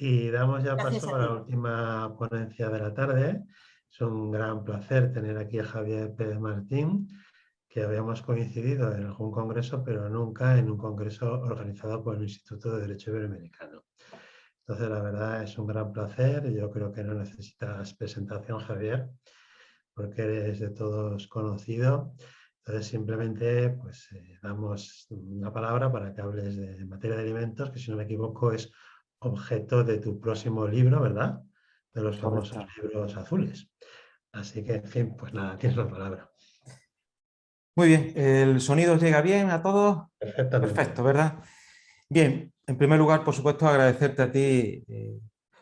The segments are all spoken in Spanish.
Y damos ya Gracias paso a a la ti. última ponencia de la tarde. Es un gran placer tener aquí a Javier Pérez Martín, que habíamos coincidido en algún congreso, pero nunca en un congreso organizado por el Instituto de Derecho Iberoamericano. Entonces, la verdad es un gran placer. Yo creo que no necesitas presentación, Javier, porque eres de todos conocido. Entonces, simplemente pues, damos una palabra para que hables de materia de alimentos, que si no me equivoco es objeto de tu próximo libro, ¿verdad? De los famosos Correcto. libros azules. Así que, en fin, pues nada, tienes la palabra. Muy bien, ¿el sonido llega bien a todos? Perfectamente. Perfecto, ¿verdad? Bien, en primer lugar, por supuesto, agradecerte a ti,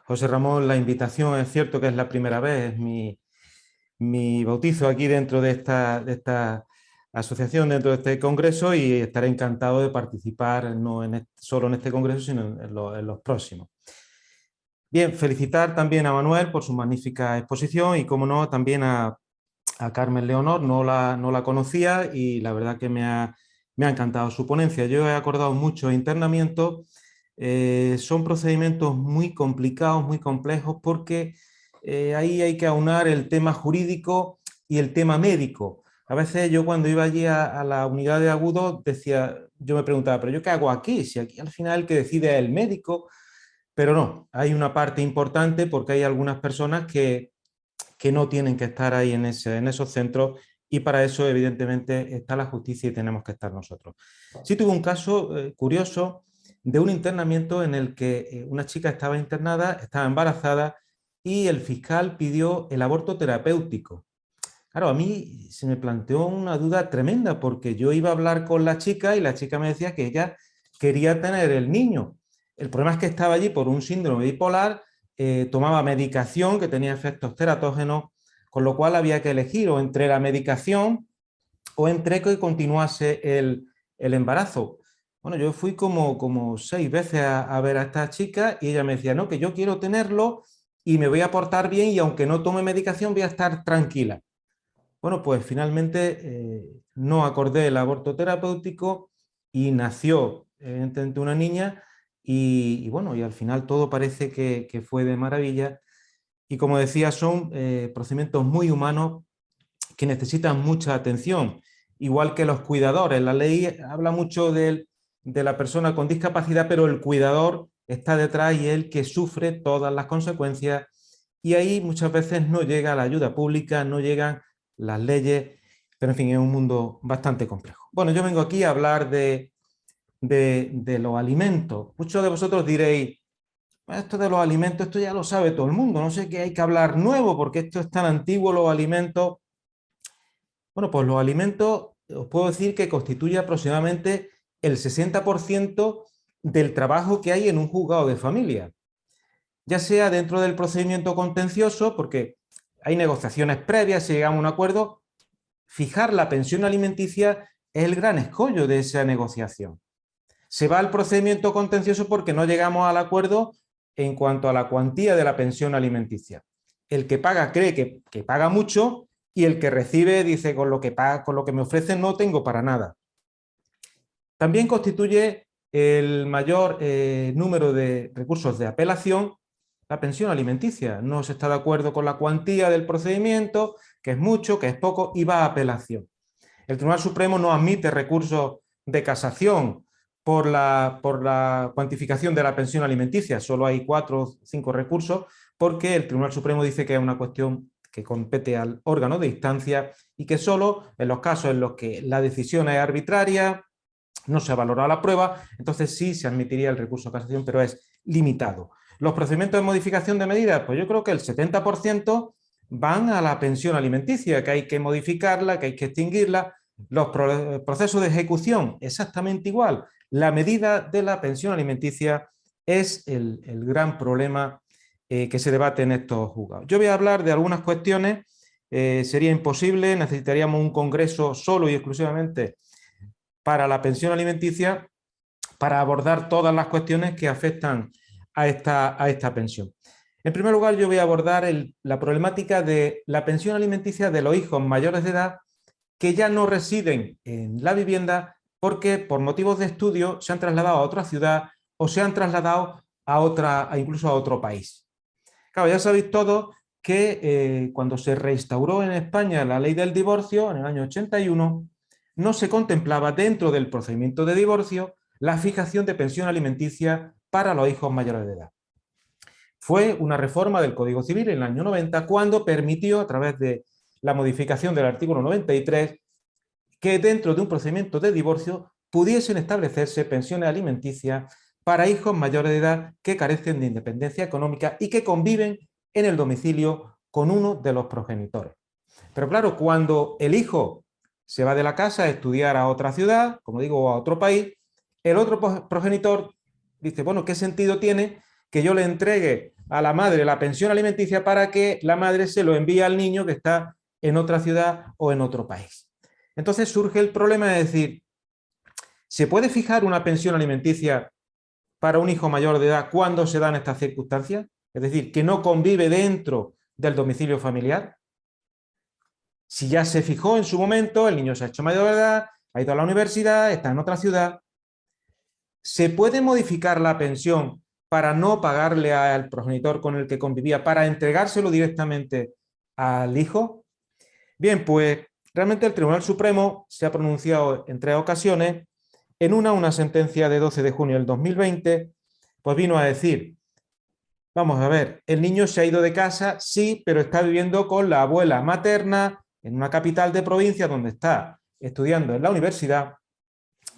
José Ramón, la invitación. Es cierto que es la primera vez, es mi bautizo aquí dentro de esta asociación, dentro de este congreso, y estaré encantado de participar no solo en este congreso, sino en los próximos. Bien, felicitar también a Manuel por su magnífica exposición y, como no, también a Carmen Leonor. No la conocía y la verdad que me ha encantado su ponencia. Yo he acordado muchos internamientos. Son procedimientos muy complicados, muy complejos, porque ahí hay que aunar el tema jurídico y el tema médico. A veces yo, cuando iba allí a la unidad de agudos, yo me preguntaba, ¿pero yo qué hago aquí? Si aquí al final el que decide es el médico. Pero no, hay una parte importante, porque hay algunas personas que no tienen que estar ahí en esos centros, y para eso evidentemente está la justicia y tenemos que estar nosotros. Sí, tuve un caso curioso de un internamiento en el que una chica estaba internada, estaba embarazada, y el fiscal pidió el aborto terapéutico. Claro, a mí se me planteó una duda tremenda, porque yo iba a hablar con la chica y la chica me decía que ella quería tener el niño. El problema es que estaba allí por un síndrome bipolar, tomaba medicación que tenía efectos teratógenos, con lo cual había que elegir o entre la medicación o entre que continuase el embarazo. Bueno, yo fui como 6 veces a ver a esta chica, y ella me decía, no, que yo quiero tenerlo y me voy a portar bien, y aunque no tome medicación voy a estar tranquila. Bueno, pues finalmente no acordé el aborto terapéutico y nació evidentemente una niña, y bueno, y al final todo parece que fue de maravilla. Y como decía, son procedimientos muy humanos que necesitan mucha atención, igual que los cuidadores. La ley habla mucho de la persona con discapacidad, pero el cuidador está detrás y es el que sufre todas las consecuencias, y ahí muchas veces no llega la ayuda pública, no llegan las leyes, pero en fin, es un mundo bastante complejo. Bueno, yo vengo aquí a hablar de los alimentos. Muchos de vosotros diréis, esto de los alimentos, esto ya lo sabe todo el mundo, no sé qué hay que hablar nuevo, porque esto es tan antiguo, los alimentos. Bueno, pues los alimentos, os puedo decir que constituye aproximadamente el 60% del trabajo que hay en un juzgado de familia, ya sea dentro del procedimiento contencioso, porque hay negociaciones previas, si llegamos a un acuerdo. Fijar la pensión alimenticia es el gran escollo de esa negociación. Se va al procedimiento contencioso porque no llegamos al acuerdo en cuanto a la cuantía de la pensión alimenticia. El que paga cree que paga mucho, y el que recibe dice, con lo que me ofrecen no tengo para nada. También constituye el mayor número de recursos de apelación la pensión alimenticia. No se está de acuerdo con la cuantía del procedimiento, que es mucho, que es poco, y va a apelación. El Tribunal Supremo no admite recursos de casación por la cuantificación de la pensión alimenticia. Solo hay 4 o 5 recursos, porque el Tribunal Supremo dice que es una cuestión que compete al órgano de instancia, y que solo en los casos en los que la decisión es arbitraria, no se ha valorado la prueba, entonces sí se admitiría el recurso de casación, pero es limitado. Los procedimientos de modificación de medidas, pues yo creo que el 70% van a la pensión alimenticia, que hay que modificarla, que hay que extinguirla. Los procesos de ejecución, exactamente igual. La medida de la pensión alimenticia es el gran problema que se debate en estos juzgados. Yo voy a hablar de algunas cuestiones. Sería imposible, necesitaríamos un congreso solo y exclusivamente para la pensión alimenticia, para abordar todas las cuestiones que afectan a esta pensión. En primer lugar, yo voy a abordar la problemática de la pensión alimenticia de los hijos mayores de edad que ya no residen en la vivienda, porque por motivos de estudio se han trasladado a otra ciudad o se han trasladado incluso a otro país. Claro, ya sabéis todos que cuando se reinstauró en España la ley del divorcio, en el año 81, no se contemplaba dentro del procedimiento de divorcio la fijación de pensión alimenticia para los hijos mayores de edad. Fue una reforma del Código Civil en el año 90 cuando permitió, a través de la modificación del artículo 93, que dentro de un procedimiento de divorcio pudiesen establecerse pensiones alimenticias para hijos mayores de edad que carecen de independencia económica y que conviven en el domicilio con uno de los progenitores. Pero claro, cuando el hijo se va de la casa a estudiar a otra ciudad, como digo, o a otro país, el otro progenitor dice, bueno, ¿qué sentido tiene que yo le entregue a la madre la pensión alimenticia para que la madre se lo envíe al niño que está en otra ciudad o en otro país? Entonces surge el problema de decir, ¿se puede fijar una pensión alimenticia para un hijo mayor de edad cuando se dan estas circunstancias? Es decir, que no convive dentro del domicilio familiar. Si ya se fijó en su momento, el niño se ha hecho mayor de edad, ha ido a la universidad, está en otra ciudad, ¿se puede modificar la pensión para no pagarle al progenitor con el que convivía, para entregárselo directamente al hijo? Bien, pues realmente el Tribunal Supremo se ha pronunciado en 3 ocasiones. En una sentencia de 12 de junio del 2020, pues vino a decir, vamos a ver, el niño se ha ido de casa, sí, pero está viviendo con la abuela materna en una capital de provincia donde está estudiando en la universidad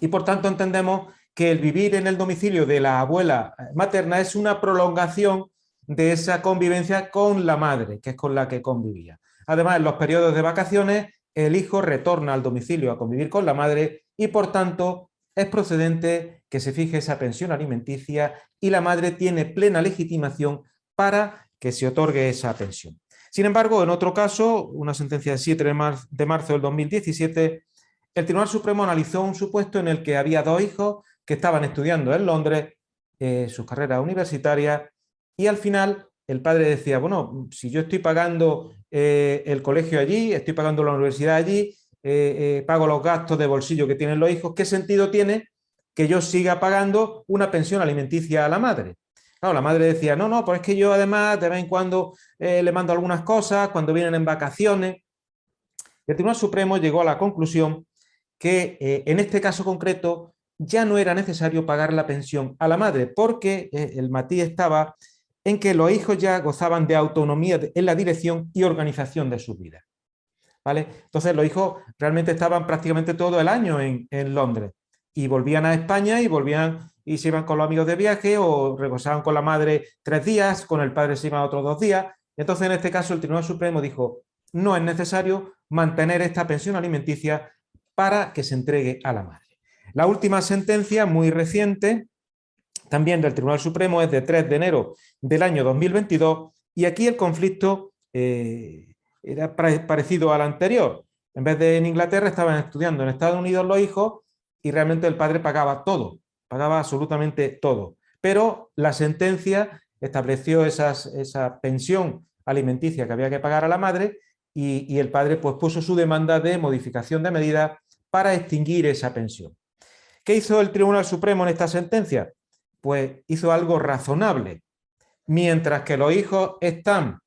y por tanto entendemos que el vivir en el domicilio de la abuela materna es una prolongación de esa convivencia con la madre, que es con la que convivía. Además, en los periodos de vacaciones, el hijo retorna al domicilio a convivir con la madre y por tanto es procedente que se fije esa pensión alimenticia y la madre tiene plena legitimación para que se otorgue esa pensión. Sin embargo, en otro caso, una sentencia de 7 de marzo del 2017, el Tribunal Supremo analizó un supuesto en el que había 2 hijos que estaban estudiando en Londres sus carreras universitarias y al final el padre decía, bueno, si yo estoy pagando el colegio allí, estoy pagando la universidad allí, pago los gastos de bolsillo que tienen los hijos, ¿qué sentido tiene que yo siga pagando una pensión alimenticia a la madre? Claro, la madre decía, no, pues es que yo además de vez en cuando le mando algunas cosas, cuando vienen en vacaciones. El Tribunal Supremo llegó a la conclusión que en este caso concreto ya no era necesario pagar la pensión a la madre, porque el matiz estaba en que los hijos ya gozaban de autonomía en la dirección y organización de sus vidas. ¿Vale? Entonces los hijos realmente estaban prácticamente todo el año en Londres y volvían a España y se iban con los amigos de viaje o reposaban con la madre 3 días, con el padre se iban otros 2 días. Entonces en este caso el Tribunal Supremo dijo, no es necesario mantener esta pensión alimenticia para que se entregue a la madre. La última sentencia, muy reciente, también del Tribunal Supremo, es de 3 de enero del año 2022 y aquí el conflicto era parecido al anterior. En vez de en Inglaterra estaban estudiando en Estados Unidos los hijos y realmente el padre pagaba todo, pagaba absolutamente todo. Pero la sentencia estableció esa pensión alimenticia que había que pagar a la madre y el padre pues puso su demanda de modificación de medida para extinguir esa pensión. ¿Qué hizo el Tribunal Supremo en esta sentencia? Pues hizo algo razonable. Mientras que los hijos están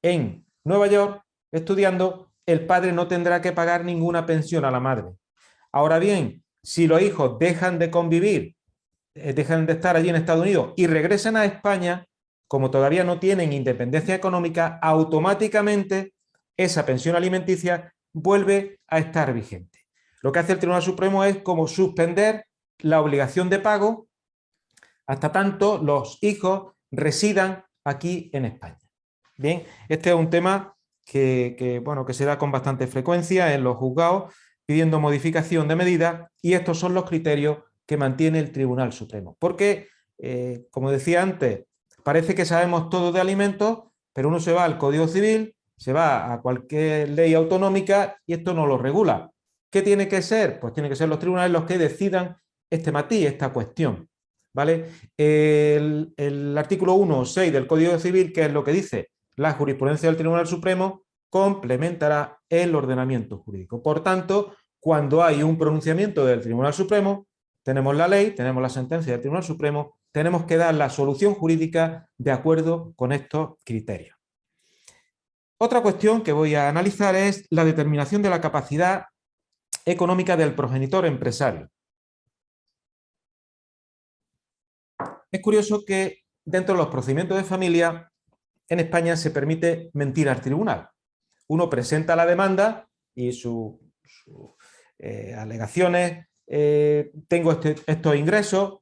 en Nueva York estudiando, el padre no tendrá que pagar ninguna pensión a la madre. Ahora bien, si los hijos dejan de convivir, dejan de estar allí en Estados Unidos y regresan a España, como todavía no tienen independencia económica, automáticamente esa pensión alimenticia vuelve a estar vigente. Lo que hace el Tribunal Supremo es como suspender la obligación de pago hasta tanto los hijos residan aquí en España. Bien, este es un tema que se da con bastante frecuencia en los juzgados pidiendo modificación de medidas y estos son los criterios que mantiene el Tribunal Supremo. Porque, como decía antes, parece que sabemos todo de alimentos, pero uno se va al Código Civil, se va a cualquier ley autonómica y esto no lo regula. ¿Qué tiene que ser? Pues tienen que ser los tribunales los que decidan este matiz, esta cuestión. ¿Vale? El artículo 1.6 del Código Civil, ¿qué es lo que dice? La jurisprudencia del Tribunal Supremo complementará el ordenamiento jurídico. Por tanto, cuando hay un pronunciamiento del Tribunal Supremo, tenemos la ley, tenemos la sentencia del Tribunal Supremo tenemos que dar la solución jurídica de acuerdo con estos criterios. Otra cuestión que voy a analizar es la determinación de la capacidad económica del progenitor empresario. Es curioso que dentro de los procedimientos de familia en España se permite mentir al tribunal. Uno presenta la demanda y sus alegaciones, tengo estos ingresos.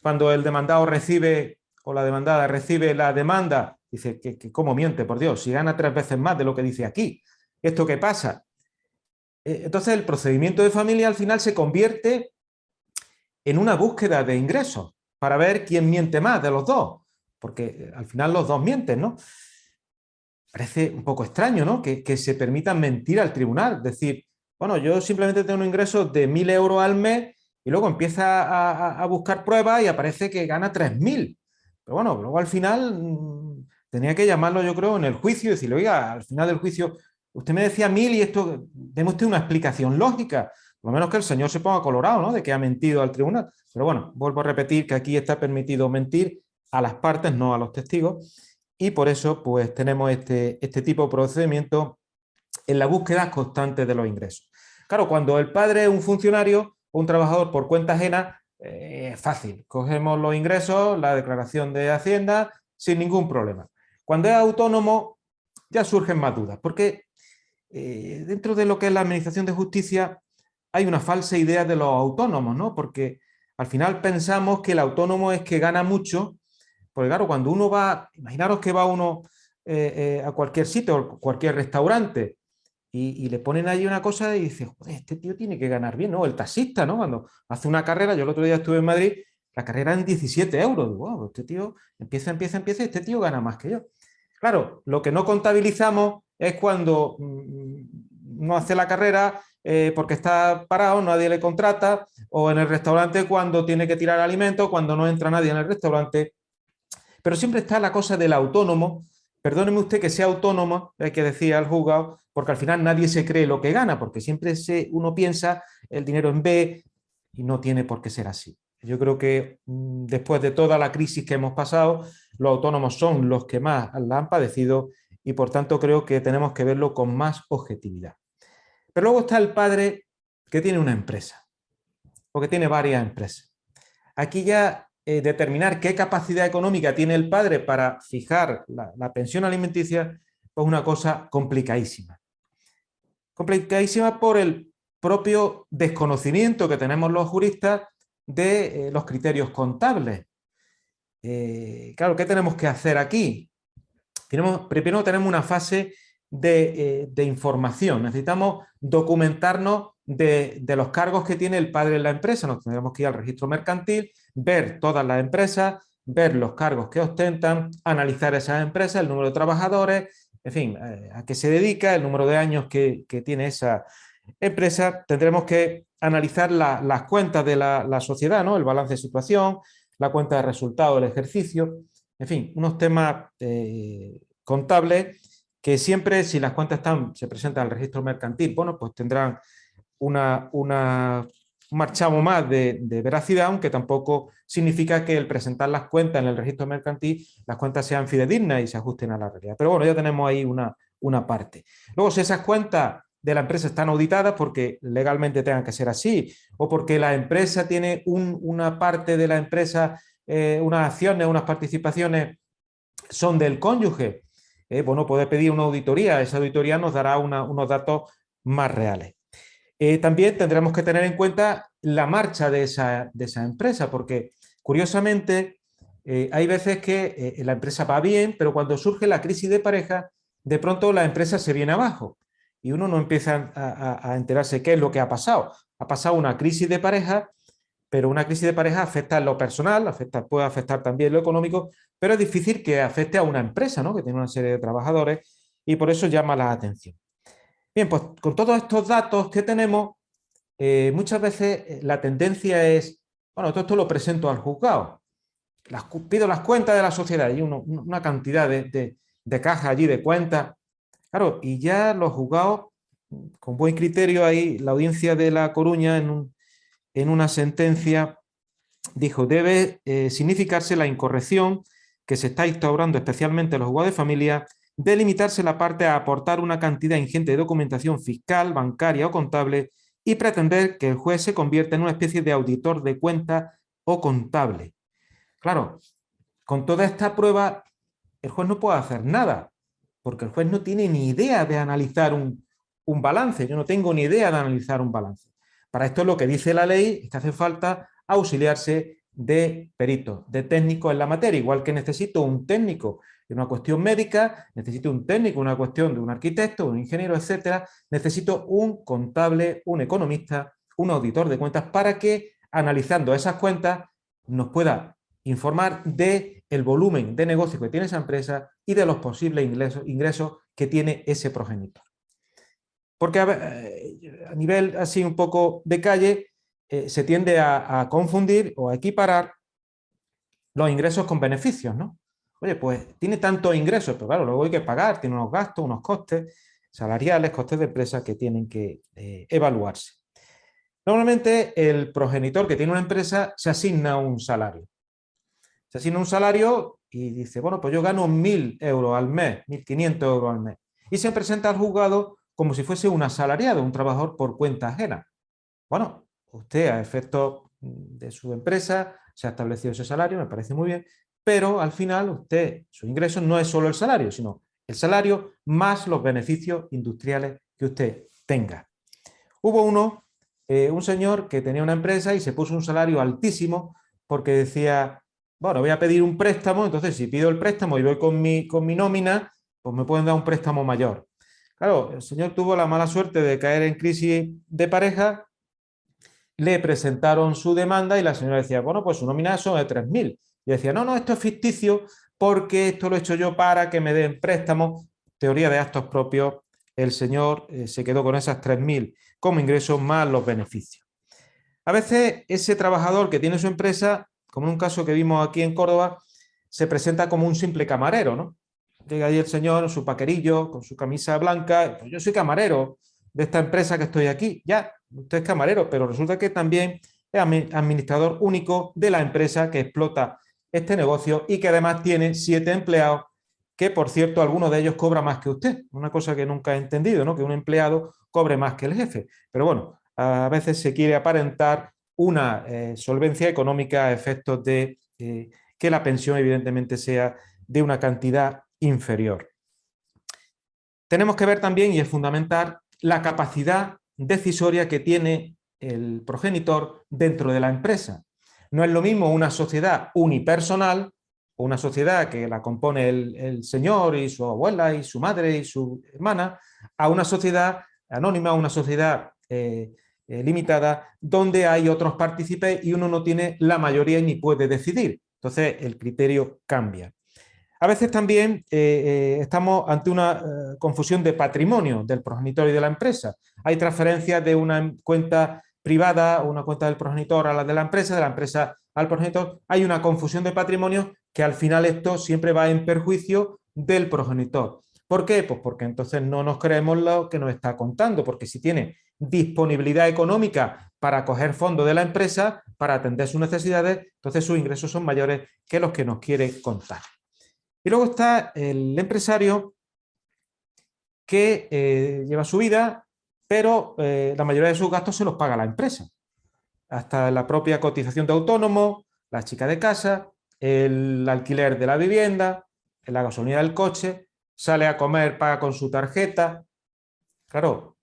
Cuando el demandado recibe o la demandada recibe la demanda, dice que cómo miente, por Dios, si gana 3 veces más de lo que dice aquí. ¿Esto qué pasa? Entonces el procedimiento de familia al final se convierte en una búsqueda de ingresos para ver quién miente más de los dos, porque al final los dos mienten, ¿no? Parece un poco extraño, ¿no? Que se permita mentir al tribunal, decir, bueno, yo simplemente tengo un ingreso de 1.000 euros al mes y luego empieza a buscar pruebas y aparece que gana 3.000. Pero bueno, luego al final tenía que llamarlo, yo creo, en el juicio y decirle, oiga, al final del juicio, usted me decía 1.000 y esto, deme usted una explicación lógica, por lo menos que el señor se ponga colorado, ¿no? De que ha mentido al tribunal. Pero bueno, vuelvo a repetir que aquí está permitido mentir a las partes, no a los testigos, y por eso pues tenemos este tipo de procedimiento en la búsqueda constante de los ingresos. Claro, cuando el padre es un funcionario o un trabajador por cuenta ajena, es fácil. Cogemos los ingresos, la declaración de Hacienda, sin ningún problema. Cuando es autónomo, ya surgen más dudas, porque dentro de lo que es la administración de justicia hay una falsa idea de los autónomos, ¿no? Porque al final pensamos que el autónomo es que gana mucho, porque claro, cuando uno va, imaginaros que va uno a cualquier sitio, cualquier restaurante, y le ponen ahí una cosa y dice, joder, este tío tiene que ganar bien, ¿no? El taxista, ¿no? Cuando hace una carrera, yo el otro día estuve en Madrid, la carrera en 17 euros. Digo, wow, este tío empieza, y este tío gana más que yo. Claro, lo que no contabilizamos es cuando no hace la carrera porque está parado, nadie le contrata, o en el restaurante cuando tiene que tirar alimentos, cuando no entra nadie en el restaurante. Pero siempre está la cosa del autónomo. Perdóneme usted que sea autónomo, hay que decir al juzgado, porque al final nadie se cree lo que gana, porque siempre uno piensa el dinero en B y no tiene por qué ser así. Yo creo que después de toda la crisis que hemos pasado, los autónomos son los que más la han padecido y por tanto creo que tenemos que verlo con más objetividad. Pero luego está el padre que tiene una empresa, o que tiene varias empresas. Aquí ya determinar qué capacidad económica tiene el padre para fijar la pensión alimenticia es una cosa complicadísima. Complicadísima por el propio desconocimiento que tenemos los juristas de los criterios contables. Claro, ¿qué tenemos que hacer aquí? Primero tenemos una fase de información. Necesitamos documentarnos de los cargos que tiene el padre en la empresa. Nos tendremos que ir al registro mercantil, ver todas las empresas, ver los cargos que ostentan, analizar esas empresas, el número de trabajadores, en fin, a qué se dedica, el número de años que tiene esa empresa. Tendremos que analizar las cuentas de la sociedad, ¿no? El balance de situación, la cuenta de resultados del ejercicio, en fin, unos temas contables que siempre, si las cuentas se presentan al registro mercantil, bueno, pues tendrán un marchamo más de veracidad, aunque tampoco significa que el presentar las cuentas en el registro mercantil, las cuentas sean fidedignas y se ajusten a la realidad. Pero bueno, ya tenemos ahí una parte. Luego, si esas cuentas de la empresa están auditadas porque legalmente tengan que ser así, o porque la empresa tiene una parte de la empresa, unas acciones, unas participaciones son del cónyuge, bueno, puede pedir una auditoría, esa auditoría nos dará unos datos más reales. También tendremos que tener en cuenta la marcha de esa empresa, porque curiosamente hay veces que la empresa va bien, pero cuando surge la crisis de pareja, de pronto la empresa se viene abajo y uno no empieza a enterarse qué es lo que ha pasado. Ha pasado una crisis de pareja, pero una crisis de pareja afecta en lo personal, puede afectar también lo económico, pero es difícil que afecte a una empresa, ¿no? Que tiene una serie de trabajadores y por eso llama la atención. Bien, pues con todos estos datos que tenemos, muchas veces la tendencia es, bueno, todo esto lo presento al juzgado, pido las cuentas de la sociedad y una cantidad de cajas allí, de cuentas. Claro, y ya los juzgados, con buen criterio ahí, la audiencia de La Coruña en una sentencia dijo, debe significarse la incorrección que se está instaurando especialmente en los juzgados de familia de limitarse la parte a aportar una cantidad ingente de documentación fiscal, bancaria o contable y pretender que el juez se convierta en una especie de auditor de cuentas o contable. Claro, con toda esta prueba, el juez no puede hacer nada, porque el juez no tiene ni idea de analizar un balance. Yo no tengo ni idea de analizar un balance. Para esto lo que dice la ley es que hace falta auxiliarse de peritos, de técnicos en la materia, igual que necesito un técnico en una cuestión médica, necesito un técnico en una cuestión de un arquitecto, un ingeniero, etcétera. Necesito un contable, un economista, un auditor de cuentas para que, analizando esas cuentas, nos pueda informar del volumen de negocio que tiene esa empresa y de los posibles ingresos que tiene ese progenitor. Porque a nivel así un poco de calle, se tiende a confundir o a equiparar los ingresos con beneficios, ¿no? Oye, pues tiene tantos ingresos, pero claro, luego hay que pagar, tiene unos gastos, unos costes salariales, costes de empresa que tienen que evaluarse. Normalmente el progenitor que tiene una empresa se asigna un salario. Se asigna un salario y dice, bueno, pues yo gano 1.000 euros al mes, 1.500 euros al mes. Y se presenta al juzgado como si fuese un asalariado, un trabajador por cuenta ajena. Bueno, usted a efectos de su empresa se ha establecido ese salario, me parece muy bien, pero al final usted, su ingreso no es solo el salario, sino el salario más los beneficios industriales que usted tenga. Hubo un señor que tenía una empresa y se puso un salario altísimo porque decía, bueno, voy a pedir un préstamo, entonces si pido el préstamo y voy con mi nómina, pues me pueden dar un préstamo mayor. Claro, el señor tuvo la mala suerte de caer en crisis de pareja, le presentaron su demanda y la señora decía, bueno, pues su nómina son de 3.000. Y decía, no, esto es ficticio porque esto lo he hecho yo para que me den préstamo. Teoría de actos propios, el señor se quedó con esas 3.000 como ingresos más los beneficios. A veces ese trabajador que tiene su empresa, como en un caso que vimos aquí en Córdoba, se presenta como un simple camarero, ¿no? Llega ahí el señor, su paquerillo, con su camisa blanca, pues yo soy camarero de esta empresa que estoy aquí. Ya, usted es camarero, pero resulta que también es administrador único de la empresa que explota este negocio y que además tiene 7 empleados, que por cierto, alguno de ellos cobra más que usted. Una cosa que nunca he entendido, ¿no? Que un empleado cobre más que el jefe. Pero bueno, a veces se quiere aparentar una solvencia económica a efectos de que la pensión evidentemente sea de una cantidad inferior. Tenemos que ver también, y es fundamental, la capacidad decisoria que tiene el progenitor dentro de la empresa. No es lo mismo una sociedad unipersonal, o una sociedad que la compone el señor y su abuela y su madre y su hermana, a una sociedad anónima, una sociedad limitada, donde hay otros partícipes y uno no tiene la mayoría y ni puede decidir. Entonces el criterio cambia. A veces también estamos ante una confusión de patrimonio del progenitor y de la empresa. Hay transferencias de una cuenta privada o una cuenta del progenitor a la de la empresa al progenitor. Hay una confusión de patrimonio que al final esto siempre va en perjuicio del progenitor. ¿Por qué? Pues porque entonces no nos creemos lo que nos está contando, porque si tiene disponibilidad económica para coger fondos de la empresa, para atender sus necesidades, entonces sus ingresos son mayores que los que nos quiere contar. Y luego está el empresario que lleva su vida, pero la mayoría de sus gastos se los paga la empresa. Hasta la propia cotización de autónomo, la chica de casa, el alquiler de la vivienda, la gasolina del coche, sale a comer, paga con su tarjeta. Claro,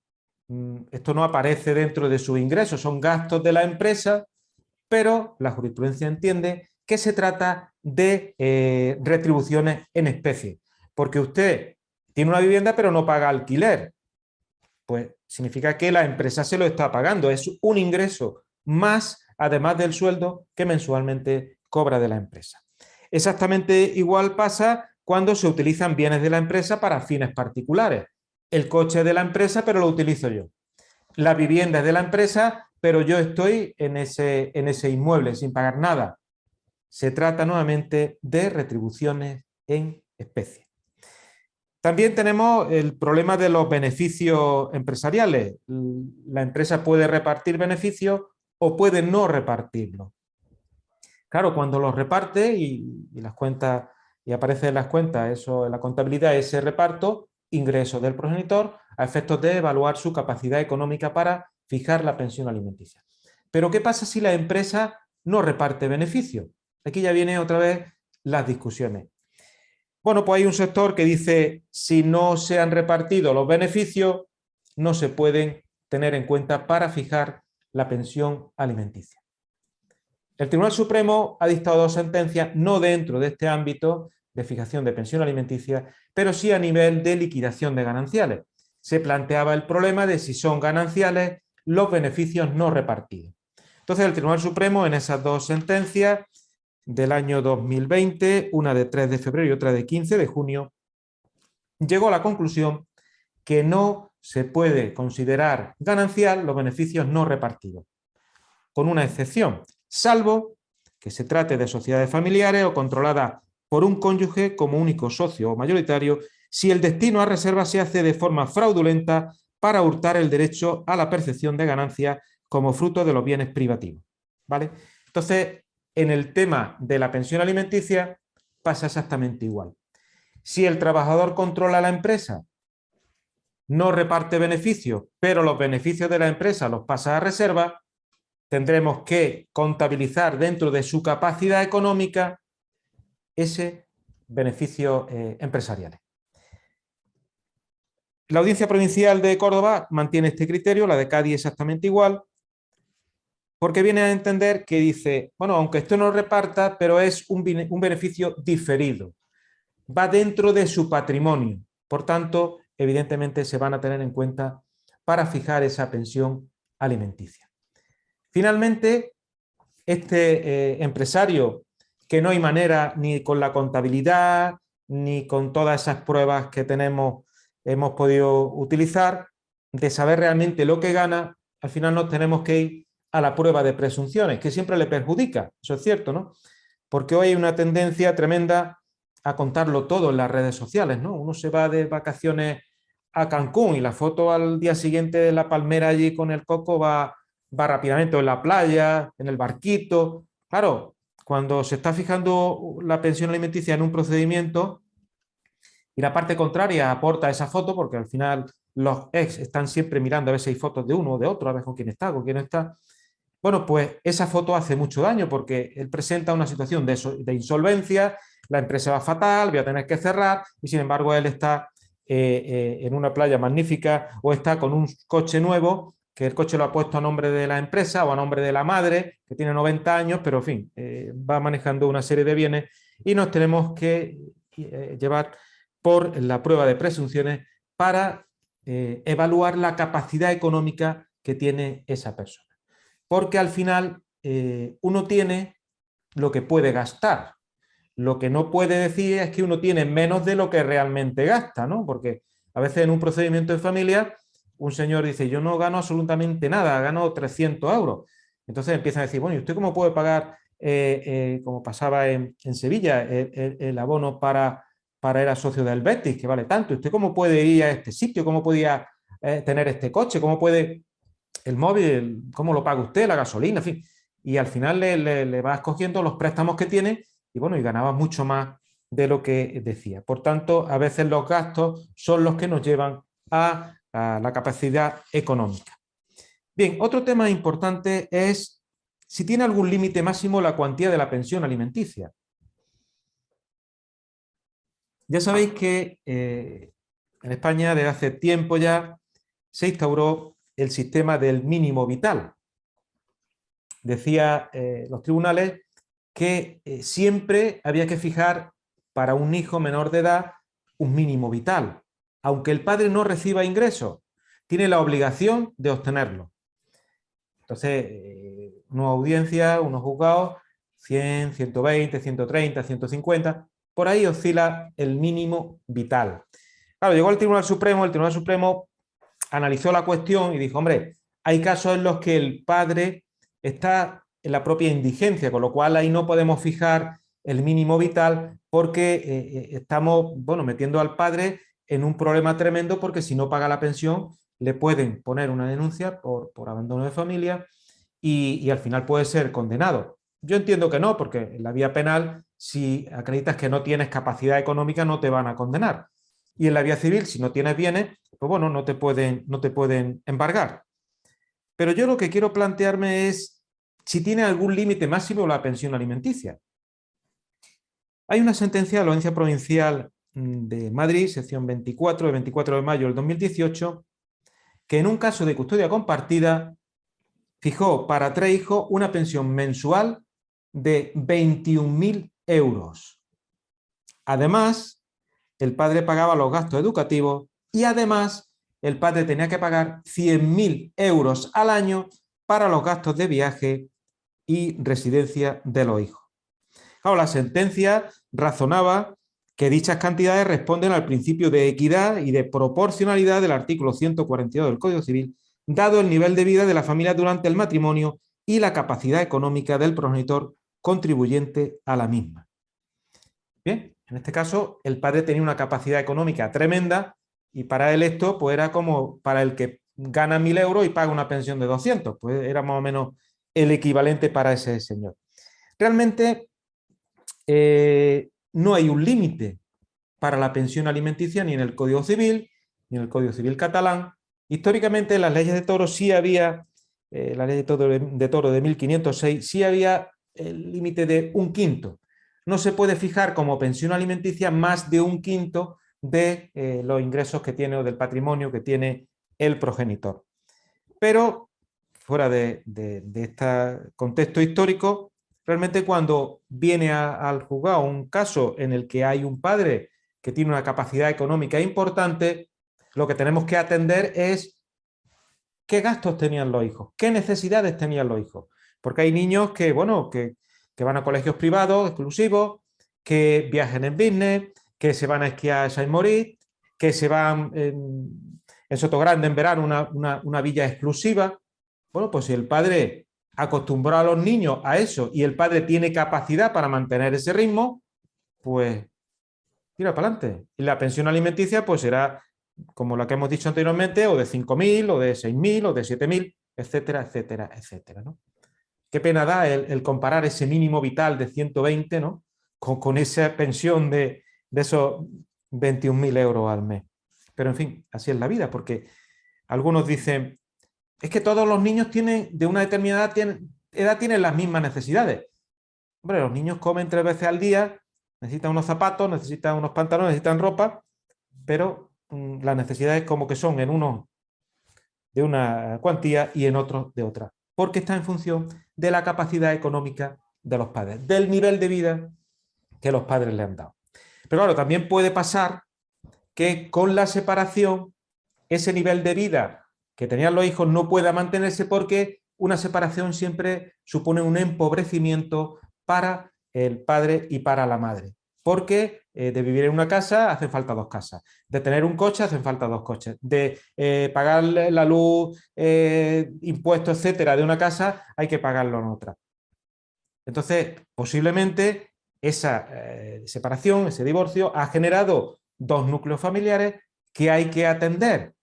esto no aparece dentro de sus ingresos, son gastos de la empresa, pero la jurisprudencia entiende que se trata de retribuciones en especie, porque usted tiene una vivienda pero no paga alquiler, pues significa que la empresa se lo está pagando, es un ingreso más además del sueldo que mensualmente cobra de la empresa. Exactamente igual pasa cuando se utilizan bienes de la empresa para fines particulares. El coche es de la empresa pero lo utilizo yo. La vivienda es de la empresa pero yo estoy en ese inmueble sin pagar nada. Se trata nuevamente de retribuciones en especie. También tenemos el problema de los beneficios empresariales. La empresa puede repartir beneficios o puede no repartirlos. Claro, cuando los reparte y las cuentas, y aparece en las cuentas, eso en la contabilidad, ese reparto, ingresos del progenitor a efectos de evaluar su capacidad económica para fijar la pensión alimenticia. Pero ¿qué pasa si la empresa no reparte beneficios? Aquí ya vienen otra vez las discusiones. Bueno, pues hay un sector que dice, si no se han repartido los beneficios, no se pueden tener en cuenta para fijar la pensión alimenticia. El Tribunal Supremo ha dictado dos sentencias, no dentro de este ámbito de fijación de pensión alimenticia, pero sí a nivel de liquidación de gananciales. Se planteaba el problema de si son gananciales los beneficios no repartidos. Entonces, el Tribunal Supremo, en esas dos sentencias del año 2020, una de 3 de febrero y otra de 15 de junio, llegó a la conclusión que no se puede considerar ganancial los beneficios no repartidos, con una excepción, salvo que se trate de sociedades familiares o controladas por un cónyuge como único socio o mayoritario, si el destino a reserva se hace de forma fraudulenta para hurtar el derecho a la percepción de ganancias como fruto de los bienes privativos. ¿Vale? Entonces, en el tema de la pensión alimenticia pasa exactamente igual. Si el trabajador controla la empresa, no reparte beneficios, pero los beneficios de la empresa los pasa a reserva, tendremos que contabilizar dentro de su capacidad económica ese beneficio empresarial. La Audiencia Provincial de Córdoba mantiene este criterio, la de Cádiz exactamente igual, porque viene a entender que dice, bueno, aunque esto no reparta, pero es un beneficio diferido, va dentro de su patrimonio, por tanto, evidentemente se van a tener en cuenta para fijar esa pensión alimenticia. Finalmente, este empresario, que no hay manera ni con la contabilidad, ni con todas esas pruebas que hemos podido utilizar, de saber realmente lo que gana, al final nos tenemos que ir a la prueba de presunciones, que siempre le perjudica, eso es cierto, ¿no? Porque hoy hay una tendencia tremenda a contarlo todo en las redes sociales, ¿no? Uno se va de vacaciones a Cancún y la foto al día siguiente de la palmera allí con el coco va rápidamente, o en la playa, en el barquito. Claro, cuando se está fijando la pensión alimenticia en un procedimiento y la parte contraria aporta esa foto, porque al final los ex están siempre mirando a ver si hay fotos de uno o de otro, a ver con quién está, con quién no está. Bueno, pues esa foto hace mucho daño porque él presenta una situación de insolvencia, la empresa va fatal, voy a tener que cerrar y sin embargo él está en una playa magnífica o está con un coche nuevo, que el coche lo ha puesto a nombre de la empresa o a nombre de la madre, que tiene 90 años, pero en fin, va manejando una serie de bienes y nos tenemos que llevar por la prueba de presunciones para evaluar la capacidad económica que tiene esa persona. Porque al final uno tiene lo que puede gastar. Lo que no puede decir es que uno tiene menos de lo que realmente gasta, ¿no? Porque a veces en un procedimiento de familia un señor dice, yo no gano absolutamente nada, gano 300 euros. Entonces empiezan a decir, bueno, ¿y usted cómo puede pagar, como pasaba en Sevilla, el abono para ir a socio del Betis, que vale tanto? ¿Usted cómo puede ir a este sitio? ¿Cómo podía tener este coche? ¿Cómo puede el móvil? ¿Cómo lo paga usted? La gasolina, en fin. Y al final le va escogiendo los préstamos que tiene y bueno, y ganaba mucho más de lo que decía. Por tanto, a veces los gastos son los que nos llevan a la capacidad económica. Bien, otro tema importante es si tiene algún límite máximo la cuantía de la pensión alimenticia. Ya sabéis que en España desde hace tiempo ya se instauró el sistema del mínimo vital. Decía los tribunales que siempre había que fijar para un hijo menor de edad un mínimo vital. Aunque el padre no reciba ingresos, tiene la obligación de obtenerlo. Entonces, una audiencia, unos juzgados, 100, 120, 130, 150, por ahí oscila el mínimo vital. Claro, llegó al Tribunal Supremo, el Tribunal Supremo analizó la cuestión y dijo, hombre, hay casos en los que el padre está en la propia indigencia, con lo cual ahí no podemos fijar el mínimo vital porque estamos, bueno, metiendo al padre en un problema tremendo porque si no paga la pensión le pueden poner una denuncia por abandono de familia y al final puede ser condenado. Yo entiendo que no, porque en la vía penal, si acreditas que no tienes capacidad económica, no te van a condenar. Y en la vía civil, si no tienes bienes, pues bueno, no te pueden embargar. Pero yo lo que quiero plantearme es si tiene algún límite máximo la pensión alimenticia. Hay una sentencia de la Audiencia Provincial de Madrid, sección 24, de 24 de mayo del 2018, que en un caso de custodia compartida fijó para 3 hijos una pensión mensual de 21.000 euros. Además, el padre pagaba los gastos educativos y además el padre tenía que pagar 100.000 euros al año para los gastos de viaje y residencia de los hijos. Claro, la sentencia razonaba que dichas cantidades responden al principio de equidad y de proporcionalidad del artículo 142 del Código Civil, dado el nivel de vida de la familia durante el matrimonio y la capacidad económica del progenitor contribuyente a la misma. Bien, en este caso el padre tenía una capacidad económica tremenda y para él esto pues era como para el que gana 1.000 euros y paga una pensión de 200, pues era más o menos el equivalente para ese señor. Realmente no hay un límite para la pensión alimenticia ni en el Código Civil, ni en el Código Civil catalán. Históricamente en las leyes de toro sí había, la ley de toro de 1506, sí había el límite de 1/5. No se puede fijar como pensión alimenticia más de 1/5 de los ingresos que tiene o del patrimonio que tiene el progenitor. Pero fuera de este contexto histórico, realmente cuando viene al juzgado un caso en el que hay un padre que tiene una capacidad económica importante, lo que tenemos que atender es qué gastos tenían los hijos, qué necesidades tenían los hijos. Porque hay niños que, bueno, que van a colegios privados exclusivos, que viajan en business, que se van a esquiar a Saint-Maurice, que se van en Sotogrande en verano, una villa exclusiva. Bueno, pues si el padre acostumbró a los niños a eso y el padre tiene capacidad para mantener ese ritmo, pues tira para adelante. Y la pensión alimenticia pues será como la que hemos dicho anteriormente, o de 5.000, o de 6.000, o de 7.000, etcétera, etcétera, etcétera, ¿no? Qué pena da el comparar ese mínimo vital de 120, ¿no? con esa pensión de esos 21.000 euros al mes. Pero en fin, así es la vida, porque algunos dicen, es que todos los niños tienen, de una determinada edad tienen las mismas necesidades. Hombre, los niños comen 3 veces al día, necesitan unos zapatos, necesitan unos pantalones, necesitan ropa, pero las necesidades como que son en unos de una cuantía y en otros de otra, porque está en función de la capacidad económica de los padres, del nivel de vida que los padres le han dado. Pero claro, también puede pasar que con la separación ese nivel de vida que tenían los hijos no pueda mantenerse porque una separación siempre supone un empobrecimiento para el padre y para la madre. Porque de vivir en una casa hacen falta 2 casas, de tener un coche hacen falta 2 coches, de pagar la luz, impuestos, etcétera, de una casa hay que pagarlo en otra. Entonces, posiblemente esa separación, ese divorcio, ha generado 2 núcleos familiares que hay que atender.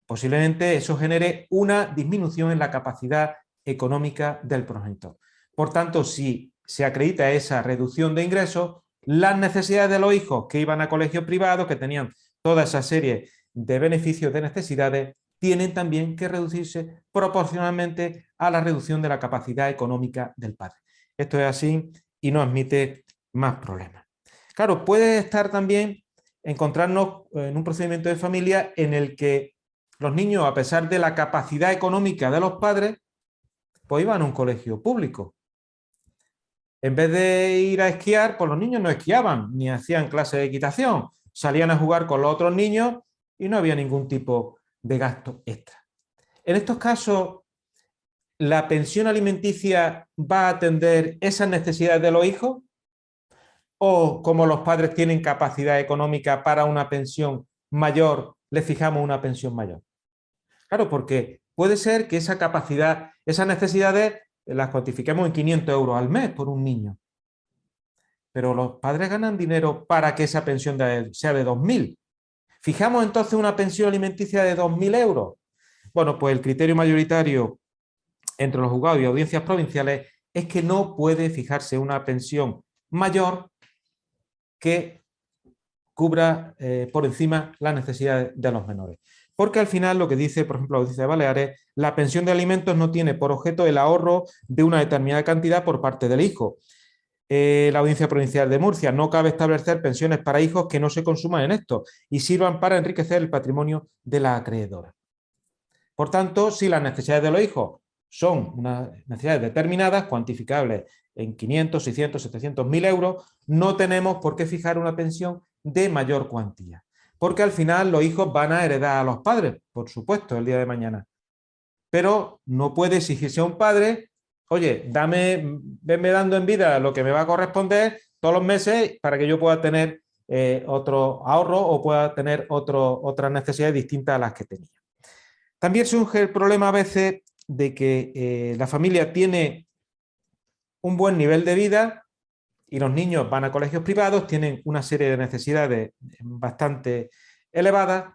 Posiblemente eso genere una disminución en la capacidad económica del progenitor. Por tanto, si se acredita esa reducción de ingresos, las necesidades de los hijos que iban a colegios privados, que tenían toda esa serie de beneficios, de necesidades, tienen también que reducirse proporcionalmente a la reducción de la capacidad económica del padre. Esto es así y no admite más problemas. Claro, puede estar también encontrarnos en un procedimiento de familia en el que los niños, a pesar de la capacidad económica de los padres, pues iban a un colegio público. En vez de ir a esquiar, pues los niños no esquiaban, ni hacían clases de equitación. Salían a jugar con los otros niños y no había ningún tipo de gasto extra. En estos casos, ¿la pensión alimenticia va a atender esas necesidades de los hijos? ¿O como los padres tienen capacidad económica para una pensión mayor, les fijamos una pensión mayor? Claro, porque puede ser que esa capacidad, esas necesidades las cuantifiquemos en 500 euros al mes por un niño. Pero los padres ganan dinero para que esa pensión sea de 2.000. ¿Fijamos entonces una pensión alimenticia de 2.000 euros? Bueno, pues el criterio mayoritario entre los juzgados y audiencias provinciales es que no puede fijarse una pensión mayor que cubra por encima las necesidades de los menores. Porque al final lo que dice, por ejemplo, la Audiencia de Baleares, la pensión de alimentos no tiene por objeto el ahorro de una determinada cantidad por parte del hijo. La Audiencia Provincial de Murcia, no cabe establecer pensiones para hijos que no se consuman en esto y sirvan para enriquecer el patrimonio de la acreedora. Por tanto, si las necesidades de los hijos son unas necesidades determinadas, cuantificables en 500, 600, 700, 1000 euros, no tenemos por qué fijar una pensión de mayor cuantía. Porque al final los hijos van a heredar a los padres, por supuesto, el día de mañana. Pero no puede exigirse a un padre, oye, venme dando en vida lo que me va a corresponder todos los meses para que yo pueda tener otro ahorro o pueda tener otras necesidades distintas a las que tenía. También surge el problema a veces de que la familia tiene un buen nivel de vida y los niños van a colegios privados, tienen una serie de necesidades bastante elevadas,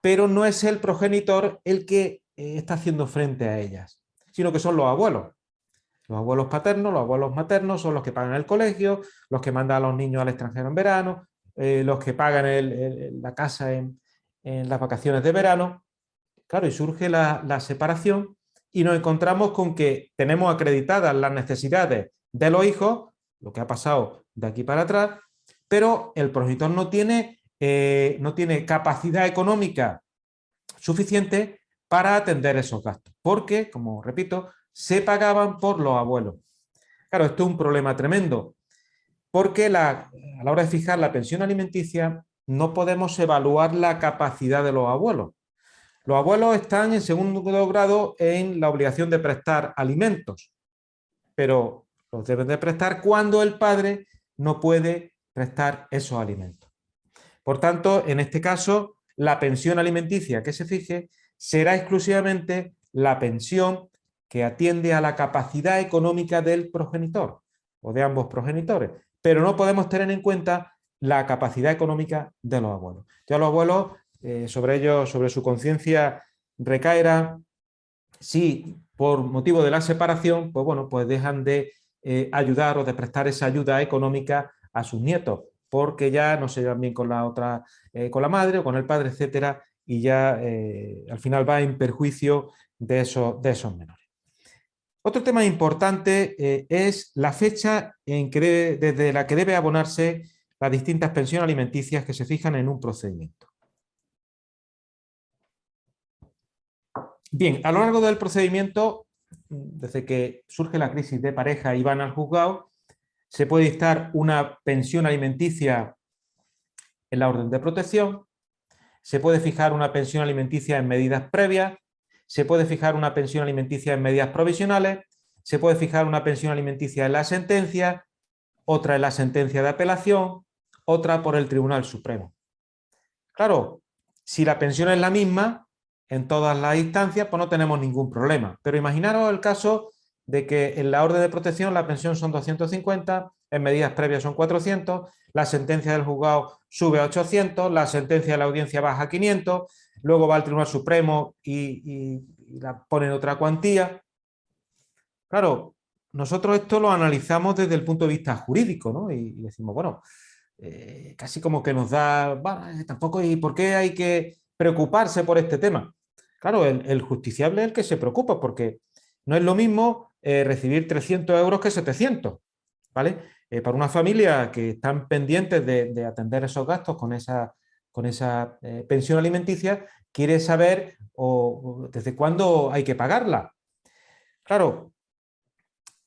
pero no es el progenitor el que está haciendo frente a ellas, sino que son los abuelos. Los abuelos paternos, los abuelos maternos son los que pagan el colegio, los que mandan a los niños al extranjero en verano, los que pagan la casa en las vacaciones de verano. Claro, y surge la separación y nos encontramos con que tenemos acreditadas las necesidades de los hijos, lo que ha pasado de aquí para atrás, pero el progenitor no tiene capacidad económica suficiente para atender esos gastos, porque, como repito, se pagaban por los abuelos. Claro, esto es un problema tremendo, porque a la hora de fijar la pensión alimenticia no podemos evaluar la capacidad de los abuelos. Los abuelos están en segundo grado en la obligación de prestar alimentos, pero los deben de prestar cuando el padre no puede prestar esos alimentos. Por tanto, en este caso, la pensión alimenticia que se fije será exclusivamente la pensión que atiende a la capacidad económica del progenitor o de ambos progenitores, pero no podemos tener en cuenta la capacidad económica de los abuelos. Ya los abuelos, sobre su conciencia recaerá si por motivo de la separación, pues bueno, pues dejan de ayudar o de prestar esa ayuda económica a sus nietos, porque ya no se llevan bien con la otra, con la madre o con el padre, etcétera, y ya al final va en perjuicio de esos menores. Otro tema importante es la fecha desde la que debe abonarse las distintas pensiones alimenticias que se fijan en un procedimiento. Bien, a lo largo del procedimiento, desde que surge la crisis de pareja y van al juzgado, se puede dictar una pensión alimenticia en la orden de protección, se puede fijar una pensión alimenticia en medidas previas, se puede fijar una pensión alimenticia en medidas provisionales, se puede fijar una pensión alimenticia en la sentencia, otra en la sentencia de apelación, otra por el Tribunal Supremo. Claro, si la pensión es la misma en todas las instancias, pues no tenemos ningún problema. Pero imaginaros el caso de que en la orden de protección la pensión son 250, en medidas previas son 400, la sentencia del juzgado sube a 800, la sentencia de la audiencia baja a 500, luego va al Tribunal Supremo y la ponen otra cuantía. Claro, nosotros esto lo analizamos desde el punto de vista jurídico, ¿no? Y decimos, bueno, casi como que nos da, bueno, tampoco, ¿y por qué hay que preocuparse por este tema? Claro, el justiciable es el que se preocupa, porque no es lo mismo recibir 300 euros que 700, ¿vale? Para una familia que están pendientes de atender esos gastos con esa pensión alimenticia, quiere saber desde cuándo hay que pagarla. Claro,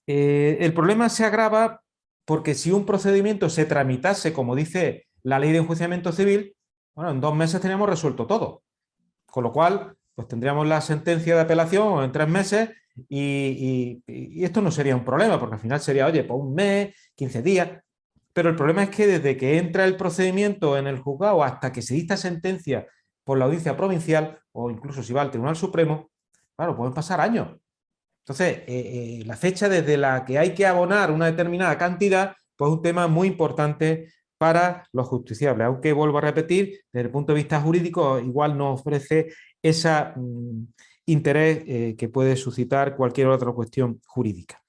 el problema se agrava porque si un procedimiento se tramitase, como dice la ley de enjuiciamiento civil, bueno, en 2 meses teníamos resuelto todo. Con lo cual, pues tendríamos la sentencia de apelación en 3 meses y esto no sería un problema, porque al final sería, oye, pues 1 mes, 15 días. Pero el problema es que desde que entra el procedimiento en el juzgado hasta que se dicta sentencia por la audiencia provincial o incluso si va al Tribunal Supremo, claro, pueden pasar años. Entonces, la fecha desde la que hay que abonar una determinada cantidad, pues es un tema muy importante para los justiciables, aunque vuelvo a repetir, desde el punto de vista jurídico, igual no ofrece ese interés que puede suscitar cualquier otra cuestión jurídica.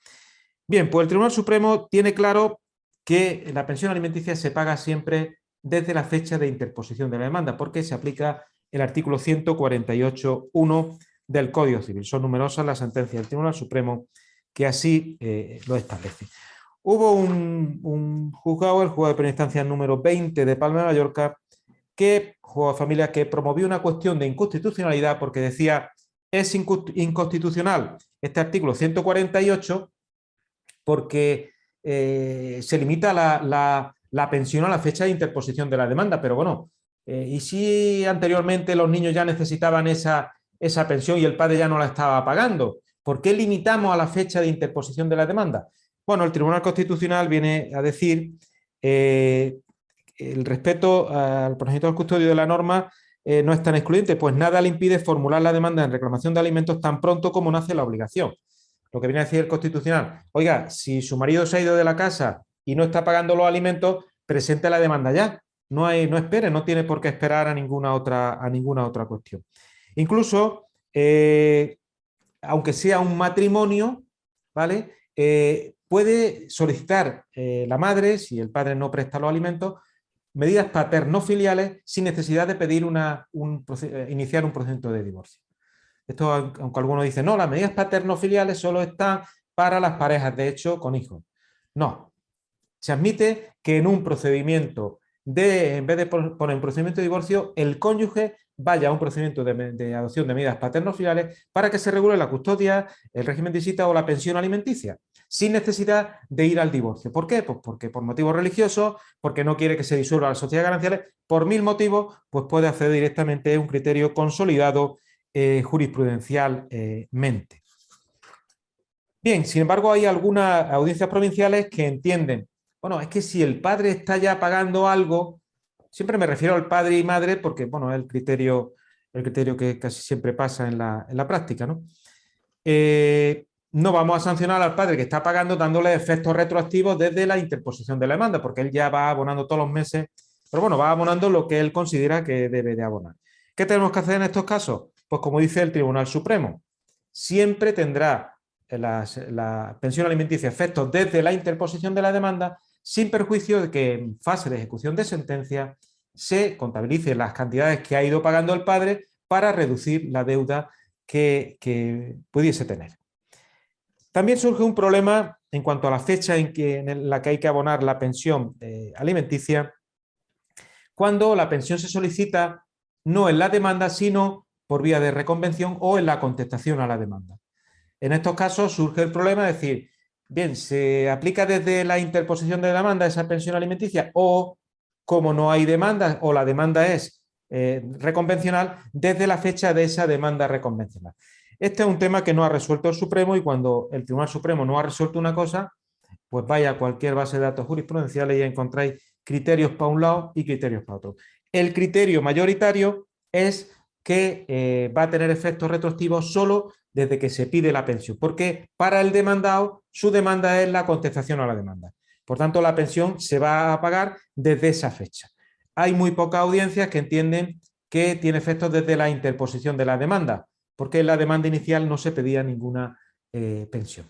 Bien, pues el Tribunal Supremo tiene claro que la pensión alimenticia se paga siempre desde la fecha de interposición de la demanda, porque se aplica el artículo 148.1 del Código Civil. Son numerosas las sentencias del Tribunal Supremo que así lo establece. Hubo un juzgado, el juzgado de primera instancia número 20 de Palma de Mallorca, juzgado de familia, que promovió una cuestión de inconstitucionalidad porque decía es inconstitucional este artículo 148 porque se limita la pensión a la fecha de interposición de la demanda, pero bueno, ¿y si anteriormente los niños ya necesitaban esa pensión y el padre ya no la estaba pagando? ¿Por qué limitamos a la fecha de interposición de la demanda? Bueno, el Tribunal Constitucional viene a decir el respeto al progenitor del custodio de la norma no es tan excluyente, pues nada le impide formular la demanda en reclamación de alimentos tan pronto como nace la obligación. Lo que viene a decir el Constitucional, oiga, si su marido se ha ido de la casa y no está pagando los alimentos, presente la demanda ya. No espere, no tiene por qué esperar a ninguna otra cuestión. Incluso, aunque sea un matrimonio, ¿vale? Puede solicitar la madre, si el padre no presta los alimentos, medidas paterno-filiales sin necesidad de pedir iniciar un procedimiento de divorcio. Esto, aunque algunos dicen, no, las medidas paterno-filiales solo están para las parejas, de hecho, con hijos. No. Se admite que en un procedimiento, en vez de poner un procedimiento de divorcio, el cónyuge vaya a un procedimiento de adopción de medidas paterno-filiales para que se regule la custodia, el régimen de visita o la pensión alimenticia, sin necesidad de ir al divorcio. ¿Por qué? Pues porque por motivos religiosos, porque no quiere que se disuelva la sociedad gananciales, por 1000 motivos, pues puede acceder directamente a un criterio consolidado jurisprudencialmente. Bien, sin embargo, hay algunas audiencias provinciales que entienden, bueno, es que si el padre está ya pagando algo, siempre me refiero al padre y madre porque, bueno, es el criterio que casi siempre pasa en la práctica, ¿no? No vamos a sancionar al padre que está pagando dándole efectos retroactivos desde la interposición de la demanda, porque él ya va abonando todos los meses, pero bueno, va abonando lo que él considera que debe de abonar. ¿Qué tenemos que hacer en estos casos? Pues como dice el Tribunal Supremo, siempre tendrá la pensión alimenticia efectos desde la interposición de la demanda, sin perjuicio de que en fase de ejecución de sentencia se contabilice las cantidades que ha ido pagando el padre para reducir la deuda que pudiese tener. También surge un problema en cuanto a la fecha en la que hay que abonar la pensión alimenticia, cuando la pensión se solicita no en la demanda, sino por vía de reconvención o en la contestación a la demanda. En estos casos surge el problema de decir, bien, ¿se aplica desde la interposición de la demanda esa pensión alimenticia o, como no hay demanda o la demanda es reconvencional, desde la fecha de esa demanda reconvencional? Este es un tema que no ha resuelto el Supremo y cuando el Tribunal Supremo no ha resuelto una cosa, pues vaya a cualquier base de datos jurisprudenciales y encontráis criterios para un lado y criterios para otro. El criterio mayoritario es que va a tener efectos retroactivos solo desde que se pide la pensión, porque para el demandado su demanda es la contestación a la demanda. Por tanto, la pensión se va a pagar desde esa fecha. Hay muy pocas audiencias que entienden que tiene efectos desde la interposición de la demanda, porque en la demanda inicial no se pedía ninguna pensión.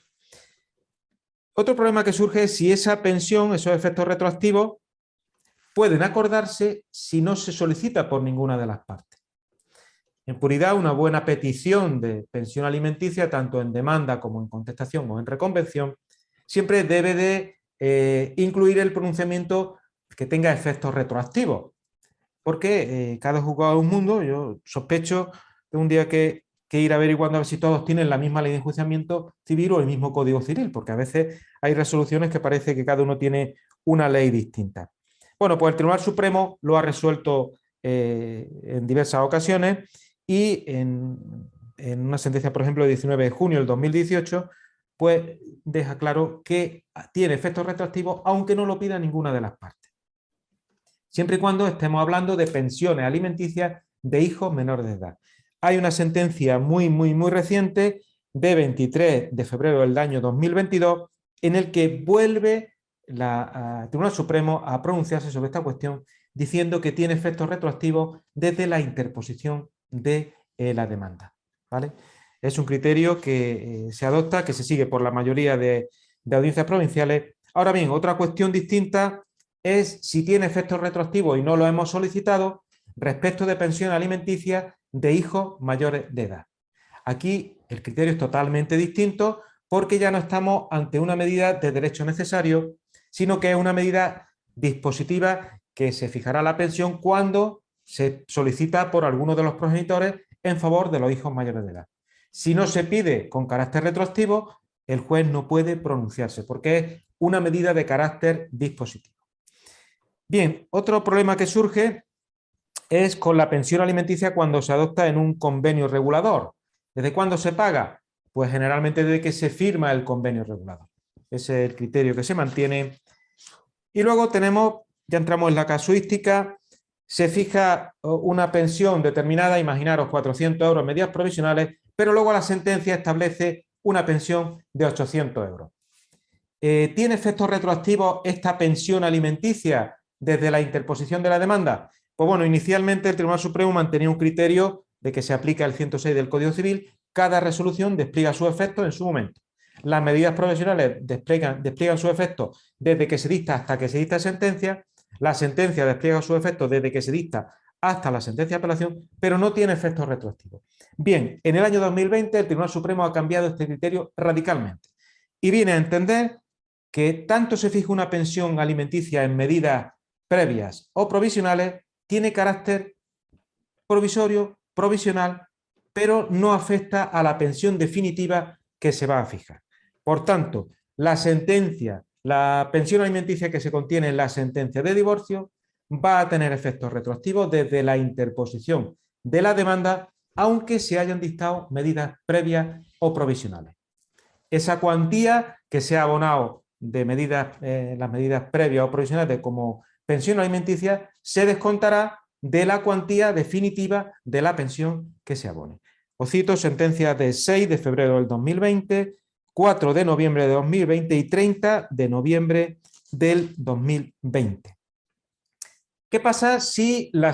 Otro problema que surge es si esa pensión, esos efectos retroactivos, pueden acordarse si no se solicita por ninguna de las partes. En puridad, una buena petición de pensión alimenticia, tanto en demanda como en contestación o en reconvención, siempre debe de incluir el pronunciamiento que tenga efectos retroactivos, porque cada juzgado es un mundo. Yo sospecho de un día que ir averiguando a ver si todos tienen la misma ley de enjuiciamiento civil o el mismo código civil, porque a veces hay resoluciones que parece que cada uno tiene una ley distinta. Bueno, pues el Tribunal Supremo lo ha resuelto en diversas ocasiones y en una sentencia, por ejemplo, de 19 de junio del 2018, pues deja claro que tiene efectos retroactivos aunque no lo pida ninguna de las partes. Siempre y cuando estemos hablando de pensiones alimenticias de hijos menores de edad. Hay una sentencia muy reciente de 23 de febrero del año 2022 en el que vuelve el Tribunal Supremo a pronunciarse sobre esta cuestión diciendo que tiene efectos retroactivos desde la interposición de la demanda, ¿vale? Es un criterio que se adopta, que se sigue por la mayoría de de audiencias provinciales. Ahora bien, otra cuestión distinta es si tiene efectos retroactivos y no lo hemos solicitado respecto de pensión alimenticia de hijos mayores de edad. Aquí el criterio es totalmente distinto porque ya no estamos ante una medida de derecho necesario, sino que es una medida dispositiva que se fijará la pensión cuando se solicita por alguno de los progenitores en favor de los hijos mayores de edad. Si no se pide con carácter retroactivo, el juez no puede pronunciarse porque es una medida de carácter dispositivo. Bien, otro problema que surge es con la pensión alimenticia cuando se adopta en un convenio regulador. ¿Desde cuándo se paga? Pues generalmente desde que se firma el convenio regulador. Ese es el criterio que se mantiene. Y luego tenemos, ya entramos en la casuística, se fija una pensión determinada, imaginaros 400 euros en medidas provisionales, pero luego la sentencia establece una pensión de 800 euros. ¿Tiene efectos retroactivos esta pensión alimenticia desde la interposición de la demanda? Pues bueno, inicialmente el Tribunal Supremo mantenía un criterio de que se aplica el 106 del Código Civil, cada resolución despliega su efecto en su momento. Las medidas provisionales despliegan su efecto desde que se dicta hasta que se dicta sentencia, la sentencia despliega su efecto desde que se dicta hasta la sentencia de apelación, pero no tiene efectos retroactivos. Bien, en el año 2020 el Tribunal Supremo ha cambiado este criterio radicalmente y viene a entender que tanto se fija una pensión alimenticia en medidas previas o provisionales, tiene carácter provisorio, provisional, pero no afecta a la pensión definitiva que se va a fijar. Por tanto, la sentencia, la pensión alimenticia que se contiene en la sentencia de divorcio va a tener efectos retroactivos desde la interposición de la demanda, aunque se hayan dictado medidas previas o provisionales. Esa cuantía que se ha abonado de las medidas previas o provisionales como pensión alimenticia se descontará de la cuantía definitiva de la pensión que se abone. Os cito sentencias de 6 de febrero del 2020, 4 de noviembre de 2020 y 30 de noviembre del 2020. ¿Qué pasa si la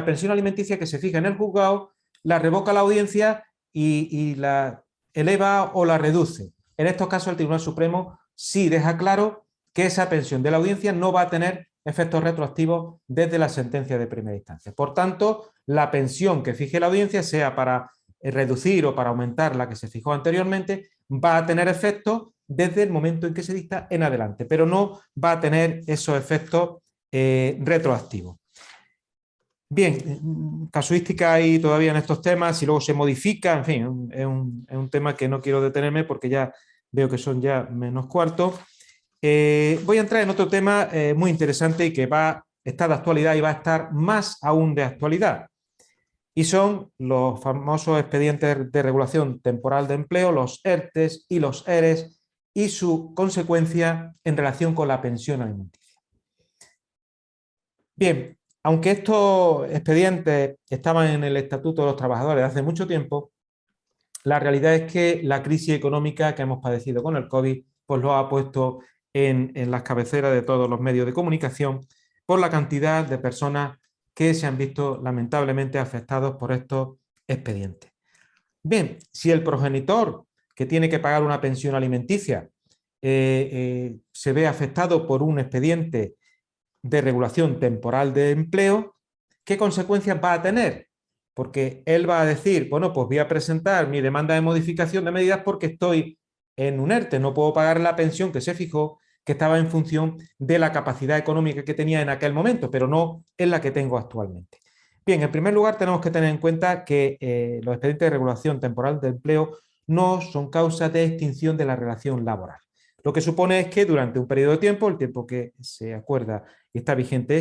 pensión alimenticia que se fija en el juzgado la revoca la audiencia y la eleva o la reduce? En estos casos el Tribunal Supremo sí deja claro que esa pensión de la audiencia no va a tener efectos retroactivos desde la sentencia de primera instancia. Por tanto, la pensión que fije la audiencia, sea para reducir o para aumentar la que se fijó anteriormente, va a tener efectos desde el momento en que se dicta en adelante, pero no va a tener esos efectos retroactivos. Bien, casuística hay todavía en estos temas y luego se modifica, en fin, es un tema que no quiero detenerme porque ya veo que son ya menos cuarto. Voy a entrar en otro tema muy interesante y que está de actualidad y va a estar más aún de actualidad. Y son los famosos expedientes de regulación temporal de empleo, los ERTES y los ERES, y su consecuencia en relación con la pensión alimenticia. Bien, aunque estos expedientes estaban en el Estatuto de los Trabajadores hace mucho tiempo, la realidad es que la crisis económica que hemos padecido con el COVID pues lo ha puesto en las cabeceras de todos los medios de comunicación por la cantidad de personas que se han visto lamentablemente afectados por estos expedientes. Bien, si el progenitor que tiene que pagar una pensión alimenticia se ve afectado por un expediente de regulación temporal de empleo, ¿qué consecuencias va a tener? Porque él va a decir, bueno, pues voy a presentar mi demanda de modificación de medidas porque estoy en un ERTE, no puedo pagar la pensión que se fijó, que estaba en función de la capacidad económica que tenía en aquel momento, pero no en la que tengo actualmente. Bien, en primer lugar tenemos que tener en cuenta que los expedientes de regulación temporal de empleo no son causa de extinción de la relación laboral. Lo que supone es que durante un periodo de tiempo, el tiempo que se acuerda y está vigente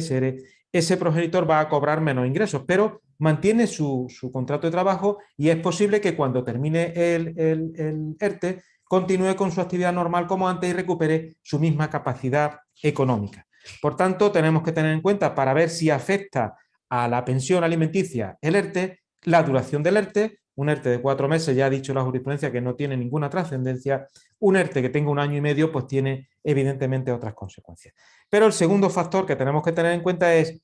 ese progenitor va a cobrar menos ingresos, pero mantiene su contrato de trabajo y es posible que cuando termine el ERTE continúe con su actividad normal como antes y recupere su misma capacidad económica. Por tanto, tenemos que tener en cuenta para ver si afecta a la pensión alimenticia el ERTE, la duración del ERTE. Un ERTE de 4 meses, ya ha dicho la jurisprudencia que no tiene ninguna trascendencia. Un ERTE que tenga 1 año y medio, pues tiene evidentemente otras consecuencias. Pero el segundo factor que tenemos que tener en cuenta es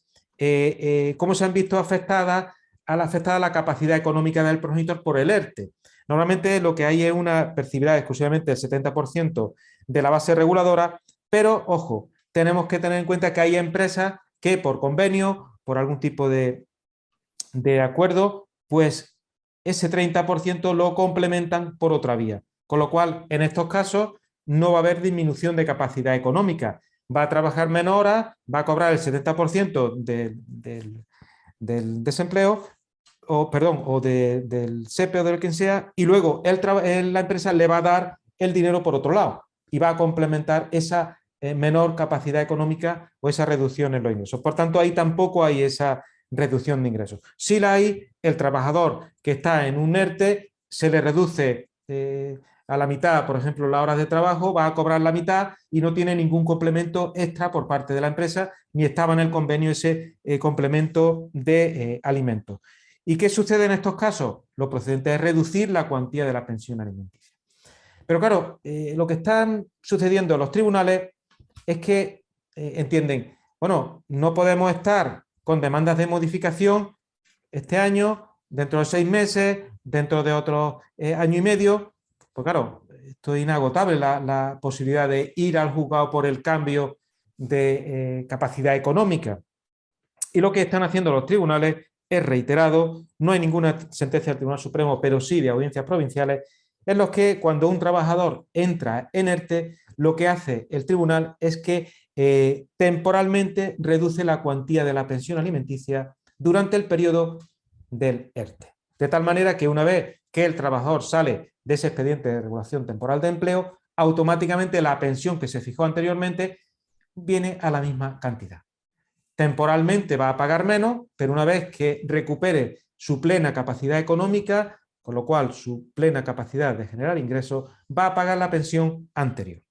cómo se han visto afectada la capacidad económica del progenitor por el ERTE. Normalmente lo que hay es una percibirá exclusivamente el 70% de la base reguladora, pero ojo, tenemos que tener en cuenta que hay empresas que por convenio, por algún tipo de acuerdo, pues ese 30% lo complementan por otra vía. Con lo cual, en estos casos, no va a haber disminución de capacidad económica. Va a trabajar menos horas, va a cobrar el 70% del desempleo, del SEPE o del quien sea, y luego la empresa le va a dar el dinero por otro lado y va a complementar esa menor capacidad económica o esa reducción en los ingresos. Por tanto, ahí tampoco hay esa reducción de ingresos. Si la hay, el trabajador que está en un ERTE se le reduce a la mitad, por ejemplo, las horas de trabajo, va a cobrar la mitad y no tiene ningún complemento extra por parte de la empresa, ni estaba en el convenio ese complemento de alimentos. ¿Y qué sucede en estos casos? Lo procedente es reducir la cuantía de la pensión alimenticia. Pero claro, lo que están sucediendo en los tribunales es que entienden, bueno, no podemos estar con demandas de modificación este año, dentro de 6 meses, dentro de otro año y medio. Pues claro, esto es inagotable, la posibilidad de ir al juzgado por el cambio de capacidad económica. Y lo que están haciendo los tribunales es reiterado, no hay ninguna sentencia del Tribunal Supremo, pero sí de audiencias provinciales, en los que cuando un trabajador entra en ERTE, lo que hace el tribunal es que temporalmente reduce la cuantía de la pensión alimenticia durante el periodo del ERTE. De tal manera que una vez que el trabajador sale de ese expediente de regulación temporal de empleo, automáticamente la pensión que se fijó anteriormente viene a la misma cantidad. Temporalmente va a pagar menos, pero una vez que recupere su plena capacidad económica, con lo cual su plena capacidad de generar ingresos, va a pagar la pensión anterior.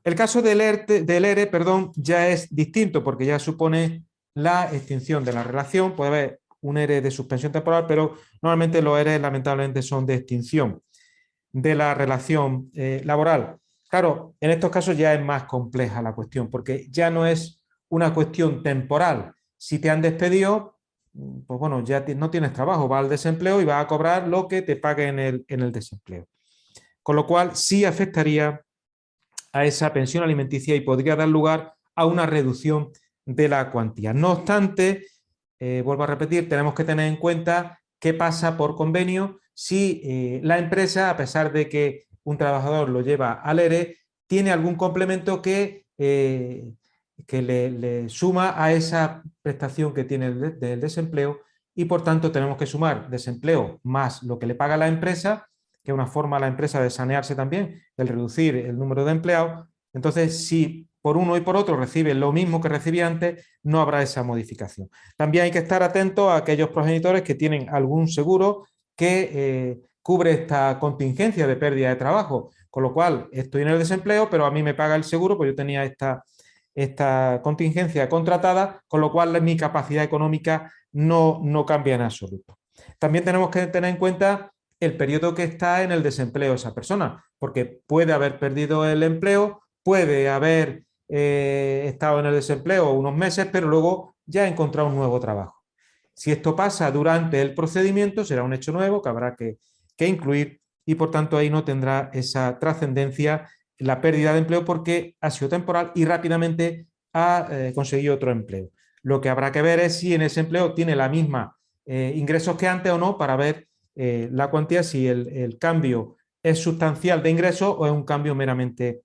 El caso del ERE, ya es distinto porque ya supone la extinción de la relación. Puede haber un ERE de suspensión temporal, pero normalmente los ERE lamentablemente son de extinción de la relación laboral. Claro, en estos casos ya es más compleja la cuestión porque ya no es una cuestión temporal. Si te han despedido, pues bueno, ya no tienes trabajo, vas al desempleo y vas a cobrar lo que te pague en el desempleo. Con lo cual sí afectaría a esa pensión alimenticia y podría dar lugar a una reducción de la cuantía. No obstante, vuelvo a repetir, tenemos que tener en cuenta qué pasa por convenio si la empresa, a pesar de que un trabajador lo lleva al ERE, tiene algún complemento que le suma a esa prestación que tiene del desempleo y por tanto tenemos que sumar desempleo más lo que le paga la empresa, que es una forma a la empresa de sanearse también, el reducir el número de empleados. Entonces, si por uno y por otro recibe lo mismo que recibía antes, no habrá esa modificación. También hay que estar atentos a aquellos progenitores que tienen algún seguro que cubre esta contingencia de pérdida de trabajo, con lo cual estoy en el desempleo, pero a mí me paga el seguro, pues yo tenía esta contingencia contratada, con lo cual mi capacidad económica no cambia en absoluto. También tenemos que tener en cuenta el periodo que está en el desempleo esa persona, porque puede haber perdido el empleo, puede haber estado en el desempleo unos meses, pero luego ya ha encontrado un nuevo trabajo. Si esto pasa durante el procedimiento, será un hecho nuevo que habrá que incluir y por tanto ahí no tendrá esa trascendencia la pérdida de empleo porque ha sido temporal y rápidamente ha conseguido otro empleo. Lo que habrá que ver es si en ese empleo tiene la misma ingresos que antes o no para ver la cuantía, si el cambio es sustancial de ingresos o es un cambio meramente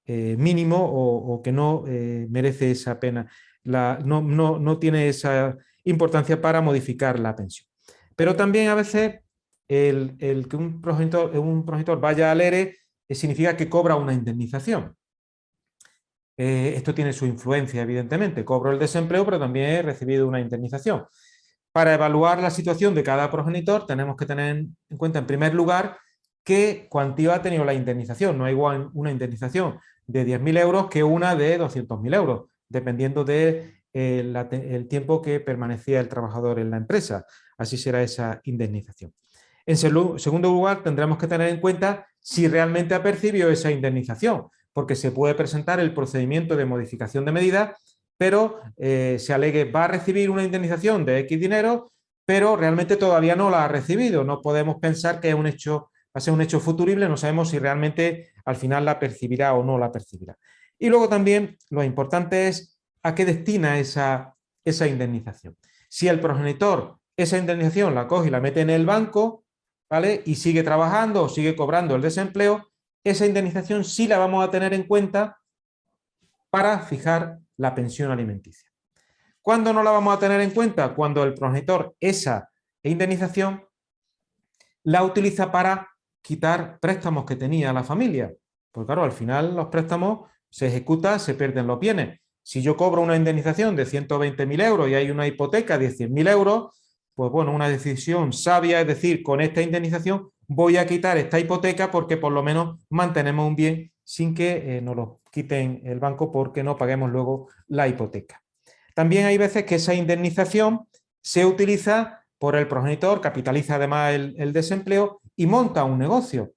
mínimo o que no merece esa pena, no tiene esa importancia para modificar la pensión. Pero también a veces el que un progenitor vaya al ERE significa que cobra una indemnización. Esto tiene su influencia, evidentemente. Cobro el desempleo, pero también he recibido una indemnización. Para evaluar la situación de cada progenitor tenemos que tener en cuenta, en primer lugar, qué cuantía ha tenido la indemnización. No es igual una indemnización de 10.000 euros que una de 200.000 euros, dependiendo del tiempo que permanecía el trabajador en la empresa. Así será esa indemnización. En segundo lugar, tendremos que tener en cuenta si realmente ha percibido esa indemnización, porque se puede presentar el procedimiento de modificación de medida, pero se alegue va a recibir una indemnización de X dinero, pero realmente todavía no la ha recibido. No podemos pensar que es un hecho, va a ser un hecho futurible, no sabemos si realmente al final la percibirá o no la percibirá. Y luego también lo importante es a qué destina esa indemnización. Si el progenitor esa indemnización la coge y la mete en el banco, ¿vale? Y sigue trabajando o sigue cobrando el desempleo, esa indemnización sí la vamos a tener en cuenta para fijar la pensión alimenticia. ¿Cuándo no la vamos a tener en cuenta? Cuando el progenitor esa indemnización la utiliza para quitar préstamos que tenía la familia. Porque claro, al final los préstamos se ejecutan, se pierden los bienes. Si yo cobro una indemnización de 120.000 euros y hay una hipoteca de 100.000 euros, pues bueno, una decisión sabia es decir, con esta indemnización voy a quitar esta hipoteca porque por lo menos mantenemos un bien sin que nos lo quiten el banco porque no paguemos luego la hipoteca. También hay veces que esa indemnización se utiliza por el progenitor, capitaliza además el desempleo y monta un negocio.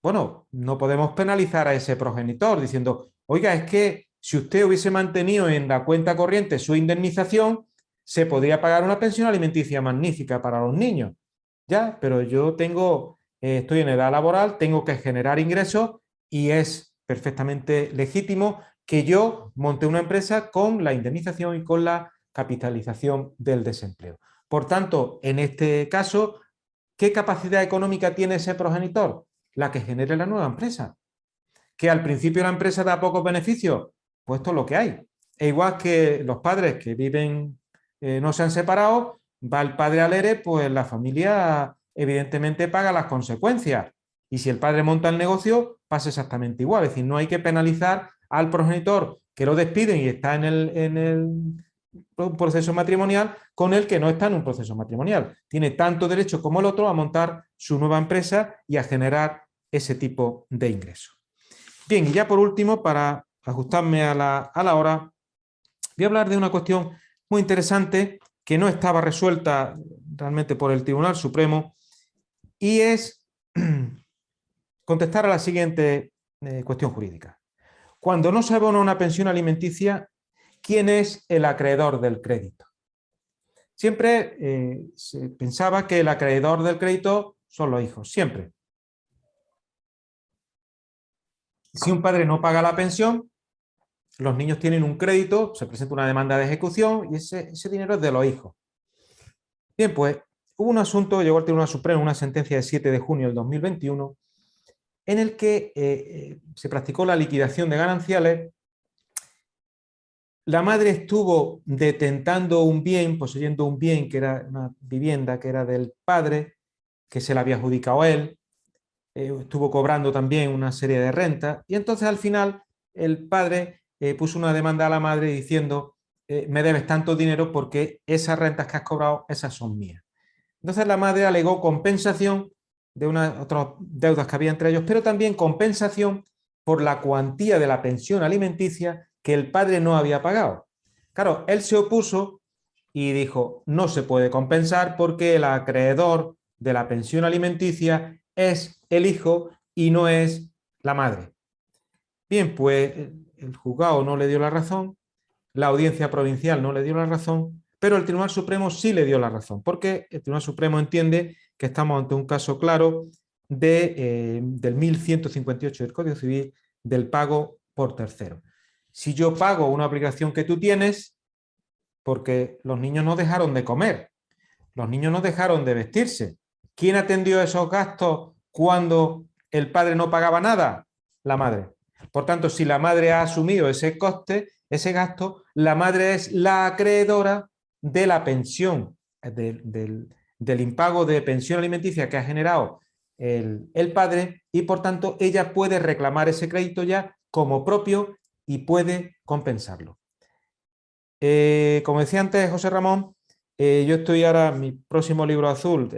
Bueno, no podemos penalizar a ese progenitor diciendo, oiga, es que si usted hubiese mantenido en la cuenta corriente su indemnización, se podría pagar una pensión alimenticia magnífica para los niños. Ya, pero yo estoy en edad laboral, tengo que generar ingresos y es perfectamente legítimo que yo monte una empresa con la indemnización y con la capitalización del desempleo. Por tanto, en este caso, ¿qué capacidad económica tiene ese progenitor? La que genere la nueva empresa. ¿Que al principio la empresa da pocos beneficios? Pues esto es lo que hay. E igual que los padres que viven, no se han separado, va el padre al ERE, pues la familia evidentemente paga las consecuencias. Y si el padre monta el negocio, pasa exactamente igual. Es decir, no hay que penalizar al progenitor que lo despiden y está en un proceso matrimonial con el que no está en un proceso matrimonial. Tiene tanto derecho como el otro a montar su nueva empresa y a generar ese tipo de ingresos. Bien, y ya por último, para ajustarme a la hora, voy a hablar de una cuestión muy interesante que no estaba resuelta realmente por el Tribunal Supremo y es contestar a la siguiente cuestión jurídica. Cuando no se abona una pensión alimenticia, ¿quién es el acreedor del crédito? Siempre se pensaba que el acreedor del crédito son los hijos, siempre. Si un padre no paga la pensión, los niños tienen un crédito, se presenta una demanda de ejecución y ese dinero es de los hijos. Bien, pues hubo un asunto, llegó al Tribunal Supremo, una sentencia de 7 de junio del 2021, en el que se practicó la liquidación de gananciales. La madre estuvo detentando un bien, poseyendo un bien que era una vivienda que era del padre, que se la había adjudicado a él, estuvo cobrando también una serie de rentas y entonces al final el padre puso una demanda a la madre diciendo me debes tanto dinero porque esas rentas que has cobrado, esas son mías. Entonces la madre alegó compensación de otras deudas que había entre ellos, pero también compensación por la cuantía de la pensión alimenticia que el padre no había pagado. Claro, él se opuso y dijo, no se puede compensar porque el acreedor de la pensión alimenticia es el hijo y no es la madre. Bien, pues el juzgado no le dio la razón, la audiencia provincial no le dio la razón, pero el Tribunal Supremo sí le dio la razón, porque el Tribunal Supremo entiende que estamos ante un caso claro del 1158 del Código Civil del pago por tercero. Si yo pago una obligación que tú tienes, porque los niños no dejaron de comer, los niños no dejaron de vestirse. ¿Quién atendió esos gastos cuando el padre no pagaba nada? La madre. Por tanto, si la madre ha asumido ese coste, ese gasto, la madre es la acreedora de la pensión, del impago de pensión alimenticia que ha generado el padre y por tanto ella puede reclamar ese crédito ya como propio y puede compensarlo. Como decía antes José Ramón, yo estoy ahora, mi próximo libro azul,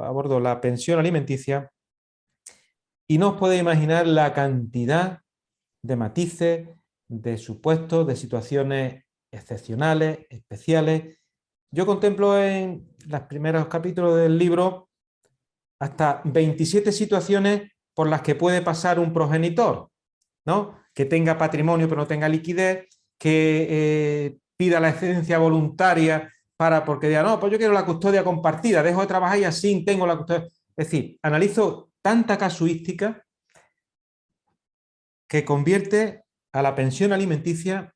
abordo la pensión alimenticia y no os podéis imaginar la cantidad de matices, de supuestos, de situaciones excepcionales, especiales. Yo contemplo en los primeros capítulos del libro hasta 27 situaciones por las que puede pasar un progenitor, ¿no? Que tenga patrimonio pero no tenga liquidez, que pida la excedencia voluntaria porque diga, no, pues yo quiero la custodia compartida, dejo de trabajar y así tengo la custodia. Es decir, analizo tanta casuística que convierte a la pensión alimenticia,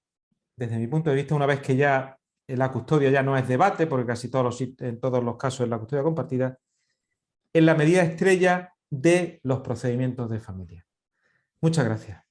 desde mi punto de vista, una vez que ya la custodia ya no es debate, porque casi en todos los casos es la custodia compartida, en la medida estrella de los procedimientos de familia. Muchas gracias.